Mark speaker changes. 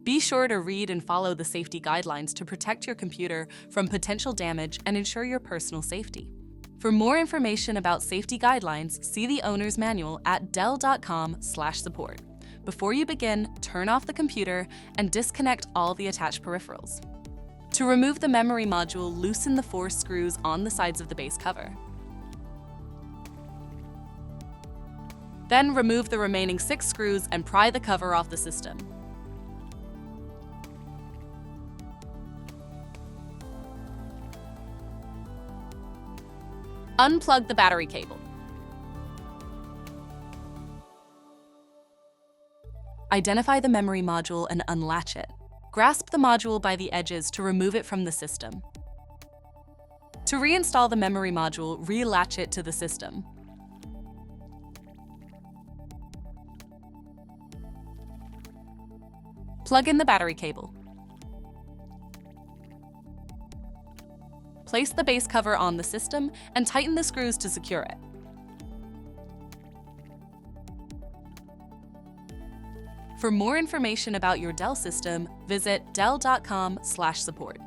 Speaker 1: Be sure to read and follow the safety guidelines to protect your computer from potential damage and ensure your personal safety. For more information about safety guidelines, see the owner's manual at dell.com/support. Before you begin, turn off the computer and disconnect all the attached peripherals. To remove the memory module, loosen the 4 screws on the sides of the base cover. Then remove the remaining 6 screws and pry the cover off the system. Unplug the battery cable. Identify the memory module and unlatch it. Grasp the module by the edges to remove it from the system. To reinstall the memory module, relatch it to the system. Plug in the battery cable. Place the base cover on the system and tighten the screws to secure it. For more information about your Dell system, visit dell.com/support.